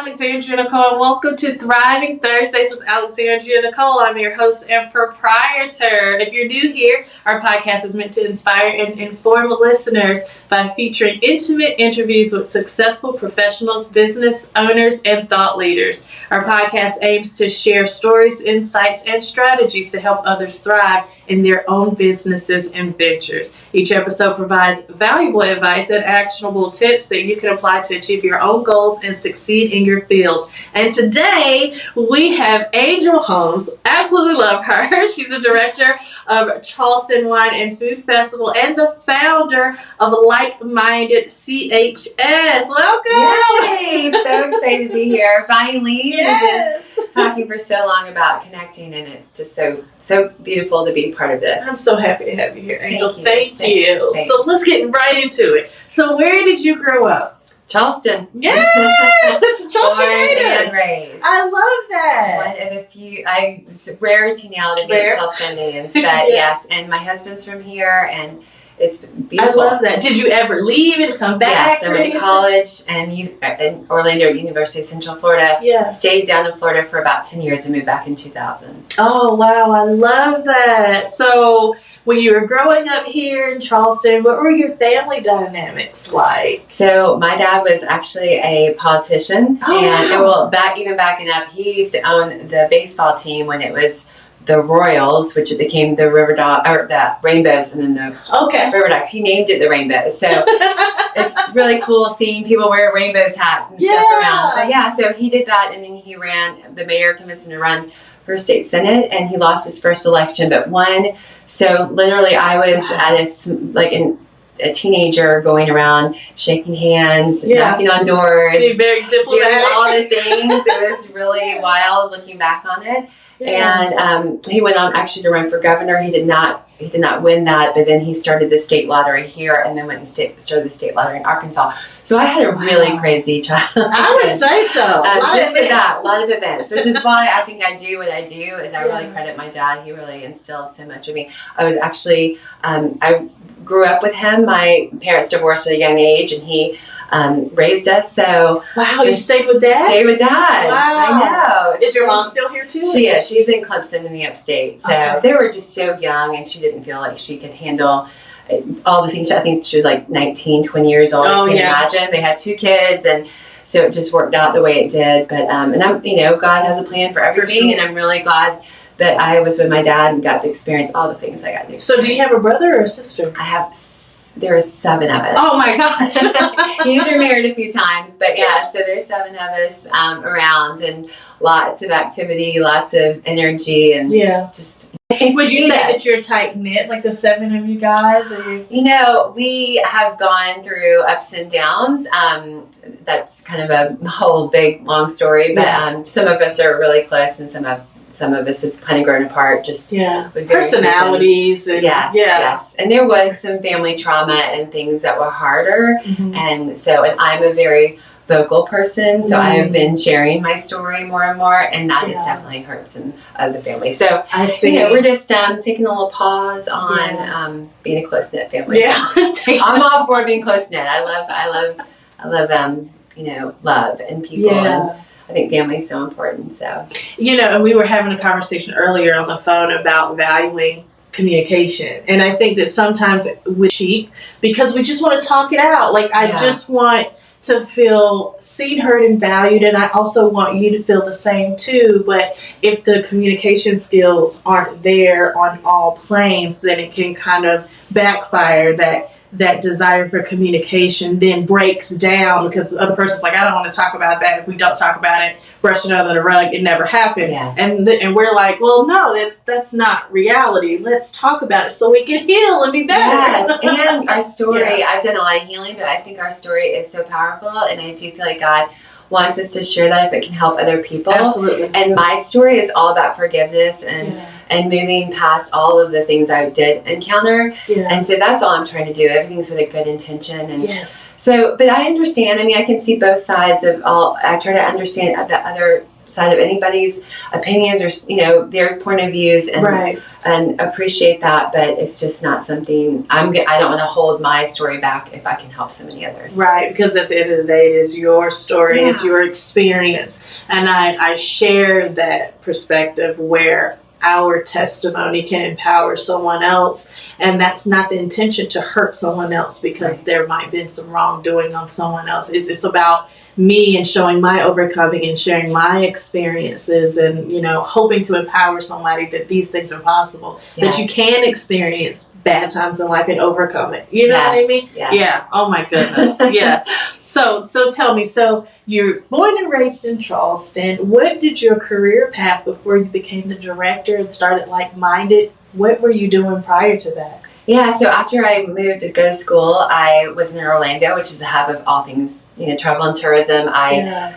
Alexandria Nicole, and welcome to Thriving Thursdays with Alexandria Nicole. I'm your host and proprietor. If you're new here, our podcast is meant to inspire and inform listeners by featuring intimate interviews with successful professionals, business owners, and thought leaders. Our podcast aims to share stories, insights, and strategies to help others thrive in their own businesses and ventures. Each episode provides valuable advice and actionable tips that you can apply to achieve your own goals and succeed in your fields. And today we have Angel Holmes. Absolutely love her. She's the director of Charleston Wine and Food Festival and the founder of Like-Minded CHS. Welcome! Yay! So excited to be here. Finally, yes. We've been talking for so long about connecting, and it's just so beautiful to be part of this. I'm so happy to have you here, Angel. Thank you. you. Same. So let's get right into it. So where did you grow up? Charleston. Yes! Charleston Born native. and raised. I love that. One of the few, it's a rarity now to be Charlestonians, but yes, and my husband's from here, and it's beautiful. I love that. Did you ever leave and come back? Yes, I went to college in Orlando, University of Central Florida. Yes. Stayed down in Florida for about 10 years and moved back in 2000. Oh, wow. I love that. So when you were growing up here in Charleston, what were your family dynamics like? So my dad was actually a politician, even backing up, he used to own the baseball team when it was the Royals, which it became the the Rainbows, and then the River Dogs. He named it the Rainbows. So it's really cool seeing people wear Rainbows hats and stuff around. But yeah, so he did that, and then he ran. The mayor convinced him to run for state senate, and he lost his first election, but won. So literally, I was at a teenager going around shaking hands, knocking on doors, very doing all the things. It was really wild looking back on it. Yeah. And he went on actually to run for governor. He did not win that, but then he started the state lottery here, and then went and started the state lottery in Arkansas. So I had a really crazy childhood. I would say so. A lot of events, which is why I think I do what I do. Is I really credit my dad. He really instilled so much in me. I was actually I grew up with him. My parents divorced at a young age, and he raised us. So you stayed with dad? Stayed with dad. Wow. I know. Is your mom still here too? She is. She's in Clemson in the upstate. So they were just so young, and she didn't feel like she could handle all the things. I think she was like 19, 20 years old. I can't imagine. They had 2 kids, and so it just worked out the way it did. But and I'm, God has a plan for everything, and I'm really glad that I was with my dad and got to experience all the things I got to experience. So do you have a brother or a sister? There are 7 of us. Oh my gosh. He's remarried a few times, but so there's 7 of us around, and lots of activity, lots of energy, and just. Would you say that you're tight knit, like the 7 of you guys? Or we have gone through ups and downs. That's kind of a whole big long story, but some of us are really close, and some of us have kind of grown apart, just with personalities. And, yes. And there was some family trauma and things that were harder. Mm-hmm. And I'm a very vocal person, so I have been sharing my story more and more, and that has definitely hurt some of the family. So I see. We're just taking a little pause on being a close-knit family. Yeah. I'm all for being close-knit. I love love and people. And I think family is so important. So, and we were having a conversation earlier on the phone about valuing communication. And I think that sometimes we're cheap because we just want to talk it out. Like, I just want to feel seen, heard, and valued. And I also want you to feel the same too. But if the communication skills aren't there on all planes, then it can kind of backfire that that desire for communication then breaks down because the other person's like, I don't want to talk about that. If we don't talk about it, brush it under the rug, it never happened. Yes. And we're like, well, no, that's not reality. Let's talk about it so we can heal and be better. Yes, and our story, I've done a lot of healing, but I think our story is so powerful, and I do feel like God wants us to share that if it can help other people. Absolutely. And my story is all about forgiveness and moving past all of the things I did encounter. Yeah. And so that's all I'm trying to do. Everything's with a good intention. And yes. So, but I understand. I mean, I can see both sides of all. I try to understand the other side of anybody's opinions or, their point of views and appreciate that. But it's just not something I don't want to hold my story back if I can help so many others. Right. Because at the end of the day, it is your story. It's your experience. And I share that perspective where our testimony can empower someone else, and that's not the intention to hurt someone else because there might have been some wrongdoing on someone else. It's about me and showing my overcoming and sharing my experiences and hoping to empower somebody that these things are possible, that you can experience bad times in life and overcome it. You know what I mean? Yes. Yeah. Oh my goodness. Yeah. So tell me, so you're born and raised in Charleston. What did your career path before you became the director and started Like Minded? What were you doing prior to that? Yeah, so after I moved to go to school, I was in Orlando, which is the hub of all things, travel and tourism. I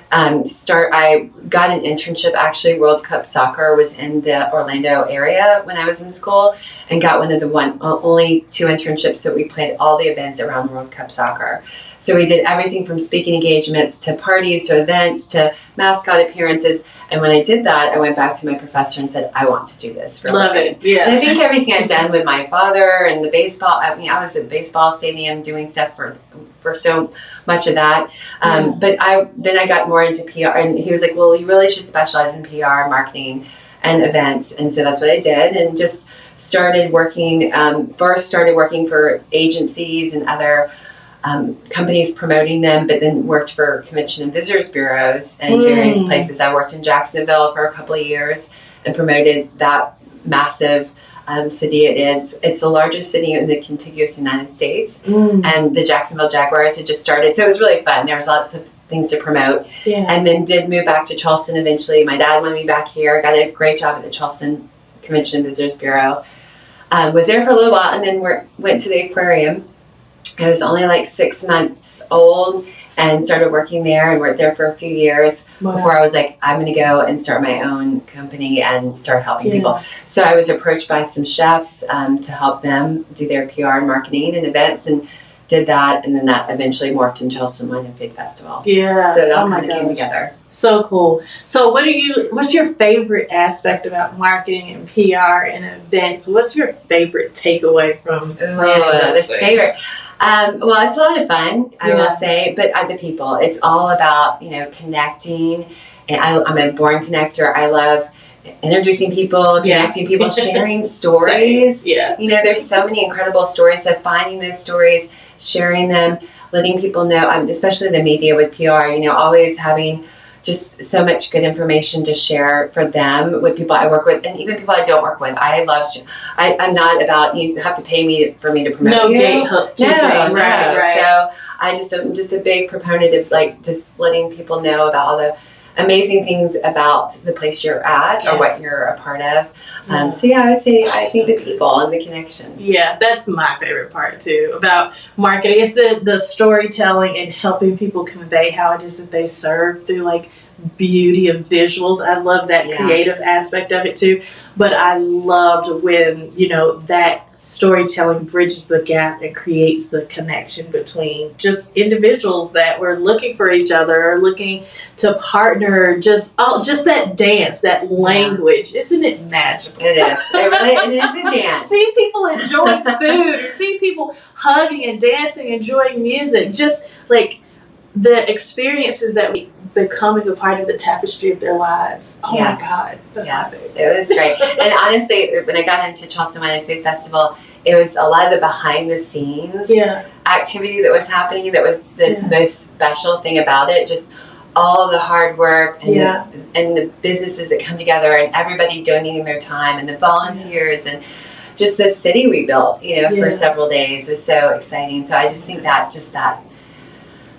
got an internship. Actually, World Cup soccer was in the Orlando area when I was in school, and got one of the only 2 internships that we played all the events around World Cup soccer. So we did everything from speaking engagements to parties to events to mascot appearances. And when I did that, I went back to my professor and said, I want to do this for a living. Love it. Yeah. And I think everything I'd done with my father and the baseball, I was at the baseball stadium doing stuff for so much of that. But then I got more into PR, and he was like, well, you really should specialize in PR, marketing, and events. And so that's what I did, and just started working, first started working for agencies and other companies promoting them, but then worked for convention and visitors bureaus in various places. I worked in Jacksonville for a couple of years and promoted that massive city it is. It's the largest city in the contiguous United States, and the Jacksonville Jaguars had just started, so it was really fun. There was lots of things to promote, and then did move back to Charleston eventually. My dad wanted me back here, got a great job at the Charleston Convention and Visitors Bureau. Was there for a little while, and then went to the aquarium. I was only like 6 months old and started working there and worked there for a few years before I was like, I'm going to go and start my own company and start helping people. So I was approached by some chefs to help them do their PR and marketing and events, and did that. And then that eventually morphed in Charleston Wine and Food Festival. Yeah. So it all kind of came together. So cool. So what's your favorite aspect about marketing and PR and events? What's your favorite takeaway from planning this favorite? Well, it's a lot of fun, I will say, but the people. It's all about, connecting. And I'm a born connector. I love introducing people, connecting people, sharing stories. There's so many incredible stories. So finding those stories, sharing them, letting people know, especially the media with PR, always having just so much good information to share for them with people I work with and even people I don't work with. I'm not about, you have to pay me for me to promote no you. Gate hook. No. So I'm just a big proponent of just letting people know about all the amazing things about the place you're at or what you're a part of. I would say I think the people and the connections. Yeah, that's my favorite part too about marketing. It's the storytelling and helping people convey how it is that they serve through beauty of visuals. I love that creative aspect of it too. But I loved when, that storytelling bridges the gap and creates the connection between just individuals that were looking for each other or looking to partner. Just that dance, that language. Isn't it magical? It is. It is a dance. See people enjoying food or see people hugging and dancing, enjoying music. Just the experiences that we becoming a part of the tapestry of their lives. Oh my God. That's my favorite. It was great. And honestly, when I got into Charleston Wine and Food Festival, it was a lot of the behind the scenes activity that was happening that was the most special thing about it. Just all the hard work and the businesses that come together and everybody donating their time and the volunteers and just the city we built, for several days was so exciting. So I just think that just that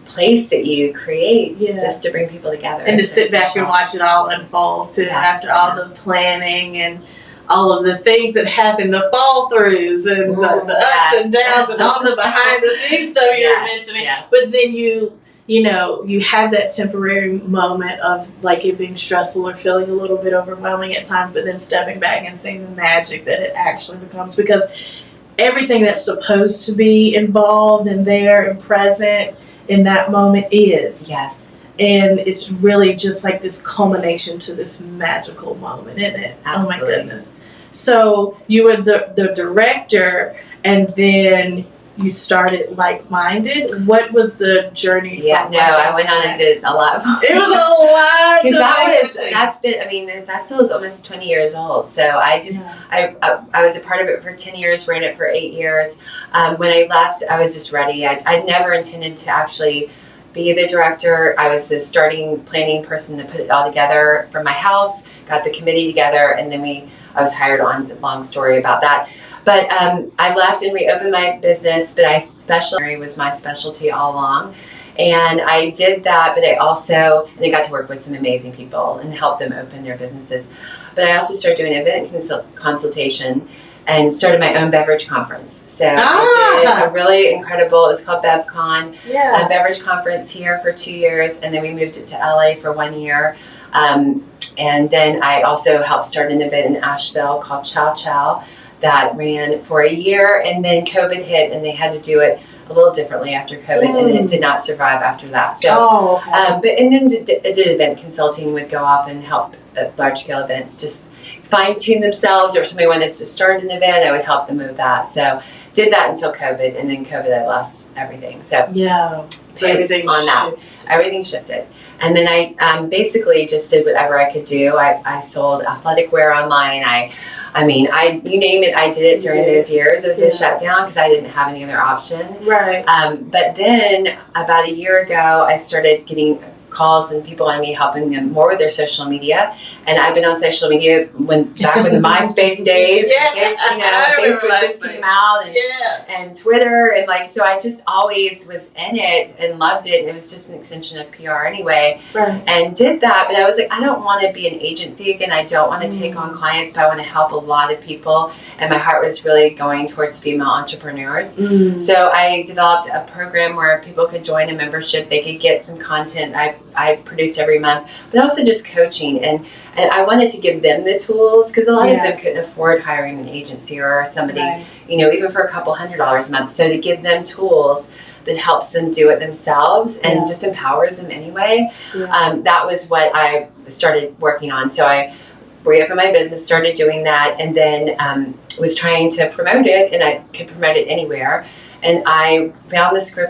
place that you create just to bring people together. And to sit back and watch it all unfold too, after all the planning and all of the things that happen, the fall throughs and the ups and downs and all the behind the scenes stuff you were mentioning. Yes. But then you have that temporary moment of like it being stressful or feeling a little bit overwhelming at times, but then stepping back and seeing the magic that it actually becomes, because everything that's supposed to be involved and there and present in that moment is. Yes. And it's really just like this culmination to this magical moment, isn't it? Absolutely. Oh my goodness. So you were the director, and then you started Like Minded. What was the journey? Yeah, no, I went on and did a lot. It was a lot. That's been. I mean, the festival is almost 20 years old. So I did. Yeah. I was a part of it for 10 years. Ran it for 8 years. When I left, I was just ready. I never intended to actually be the director. I was the starting planning person to put it all together from my house. Got the committee together, and then I was hired on. Long story about that. But I left and reopened my business, but Passailaigue was my specialty all along. And I did that, but I got to work with some amazing people and help them open their businesses. But I also started doing event consultation and started my own beverage conference. So I did a really incredible, it was called BevCon, a beverage conference here for 2 years. And then we moved it to LA for 1 year. And then I also helped start an event in Asheville called Chow Chow that ran for a year, and then COVID hit, and they had to do it a little differently after COVID, and it did not survive after that. So, then did event consulting, would go off and help large scale events just fine tune themselves, or if somebody wanted to start an event, I would help them move that. So did that until COVID, and then COVID I lost everything. So so everything on that. Everything shifted. And then I basically just did whatever I could do. I sold athletic wear online. I mean, you name it, I did it during those years of the shutdown because I didn't have any other option. Right. But then about a year ago, I started getting calls and people on me helping them more with their social media. And I've been on social media back when the MySpace days. Facebook just came out, and Twitter, and so I just always was in it and loved it, and it was just an extension of PR anyway. Right. And did that, but I was like, I don't want to be an agency again. I don't want to take on clients, but I want to help a lot of people. And my heart was really going towards female entrepreneurs. So I developed a program where people could join a membership. They could get some content I produce every month, but also just coaching. And I wanted to give them the tools because a lot of them couldn't afford hiring an agency or somebody, even for a couple $100 a month. So to give them tools that helps them do it themselves and just empowers them anyway. That was what I started working on. So I reopened my business, started doing that, and then was trying to promote it, and I could promote it anywhere. And I found the script